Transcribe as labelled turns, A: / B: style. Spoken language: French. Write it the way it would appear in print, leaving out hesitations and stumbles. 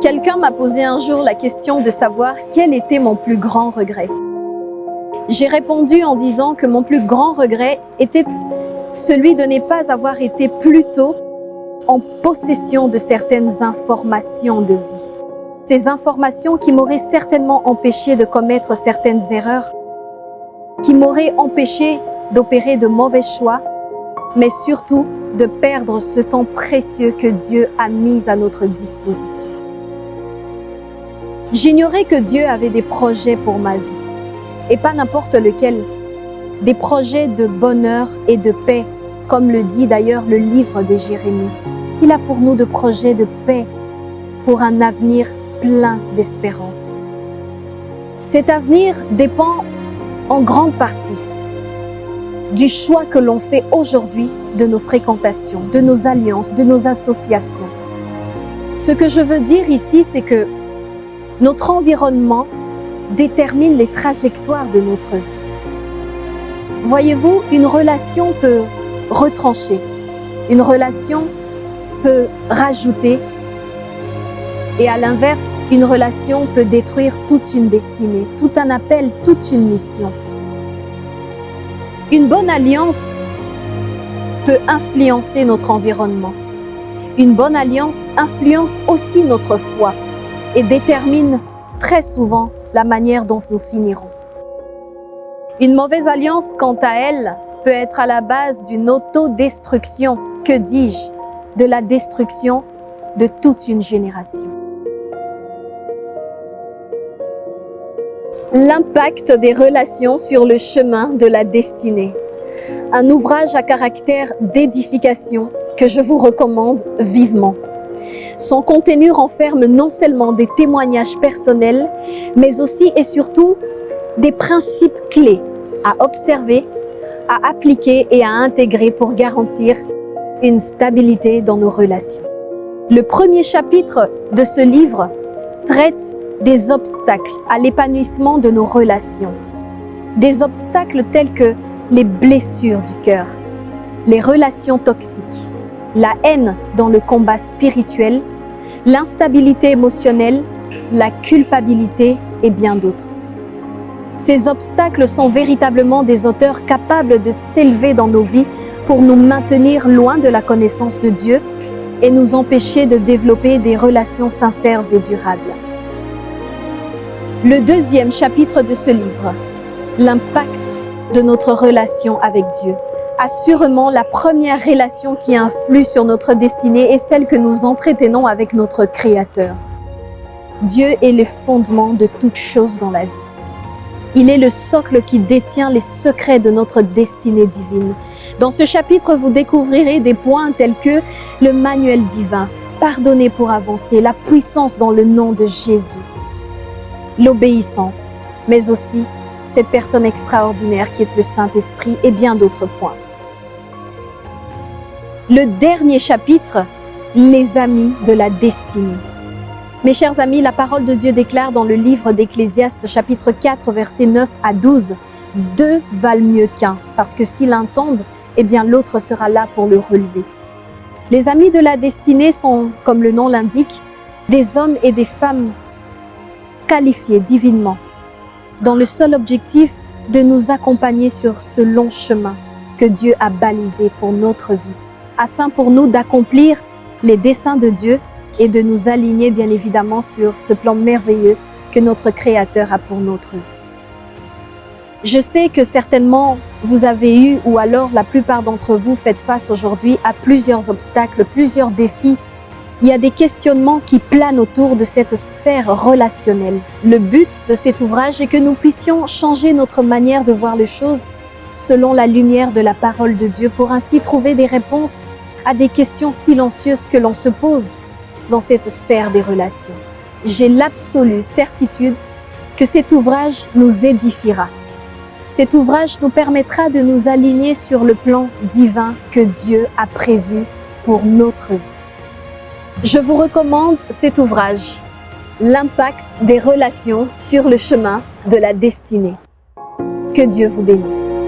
A: Quelqu'un m'a posé un jour la question de savoir quel était mon plus grand regret. J'ai répondu en disant que mon plus grand regret était celui de ne pas avoir été plus tôt en possession de certaines informations de vie. Ces informations qui m'auraient certainement empêché de commettre certaines erreurs, qui m'auraient empêché d'opérer de mauvais choix, mais surtout de perdre ce temps précieux que Dieu a mis à notre disposition. J'ignorais que Dieu avait des projets pour ma vie, et pas n'importe lequel, des projets de bonheur et de paix, comme le dit d'ailleurs le livre de Jérémie. Il a pour nous de projets de paix, pour un avenir plein d'espérance. Cet avenir dépend en grande partie du choix que l'on fait aujourd'hui de nos fréquentations, de nos alliances, de nos associations. Ce que je veux dire ici, c'est que notre environnement détermine les trajectoires de notre vie. Voyez-vous, une relation peut retrancher, une relation peut rajouter, et à l'inverse, une relation peut détruire toute une destinée, tout un appel, toute une mission. Une bonne alliance peut influencer notre environnement. Une bonne alliance influence aussi notre foi et détermine très souvent la manière dont nous finirons. Une mauvaise alliance, quant à elle, peut être à la base d'une autodestruction, que dis-je, de la destruction de toute une génération. L'impact des relations sur le chemin de la destinée. Un ouvrage à caractère d'édification que je vous recommande vivement. Son contenu renferme non seulement des témoignages personnels, mais aussi et surtout des principes clés à observer, à appliquer et à intégrer pour garantir une stabilité dans nos relations. Le premier chapitre de ce livre traite des obstacles à l'épanouissement de nos relations. Des obstacles tels que les blessures du cœur, les relations toxiques, la haine dans le combat spirituel, l'instabilité émotionnelle, la culpabilité et bien d'autres. Ces obstacles sont véritablement des hauteurs capables de s'élever dans nos vies pour nous maintenir loin de la connaissance de Dieu et nous empêcher de développer des relations sincères et durables. Le deuxième chapitre de ce livre, l'impact de notre relation avec Dieu. Assurément, la première relation qui influe sur notre destinée est celle que nous entretenons avec notre Créateur. Dieu est le fondement de toutes choses dans la vie. Il est le socle qui détient les secrets de notre destinée divine. Dans ce chapitre, vous découvrirez des points tels que le manuel divin, pardonner pour avancer, la puissance dans le nom de Jésus, l'obéissance, mais aussi cette personne extraordinaire qui est le Saint-Esprit et bien d'autres points. Le dernier chapitre, les amis de la destinée. Mes chers amis, la parole de Dieu déclare dans le livre d'Ecclésiaste, chapitre 4, versets 9 à 12, « Deux valent mieux qu'un, parce que si l'un tombe, eh bien l'autre sera là pour le relever. » Les amis de la destinée sont, comme le nom l'indique, des hommes et des femmes qualifiés divinement, dans le seul objectif de nous accompagner sur ce long chemin que Dieu a balisé pour notre vie, afin pour nous d'accomplir les desseins de Dieu et de nous aligner bien évidemment sur ce plan merveilleux que notre Créateur a pour notre vie. Je sais que certainement vous avez eu, ou alors la plupart d'entre vous faites face aujourd'hui à plusieurs obstacles, plusieurs défis. Il y a des questionnements qui planent autour de cette sphère relationnelle. Le but de cet ouvrage est que nous puissions changer notre manière de voir les choses selon la lumière de la parole de Dieu pour ainsi trouver des réponses à des questions silencieuses que l'on se pose dans cette sphère des relations. J'ai l'absolue certitude que cet ouvrage nous édifiera. Cet ouvrage nous permettra de nous aligner sur le plan divin que Dieu a prévu pour notre vie. Je vous recommande cet ouvrage, L'impact des relations sur le chemin de la destinée. Que Dieu vous bénisse.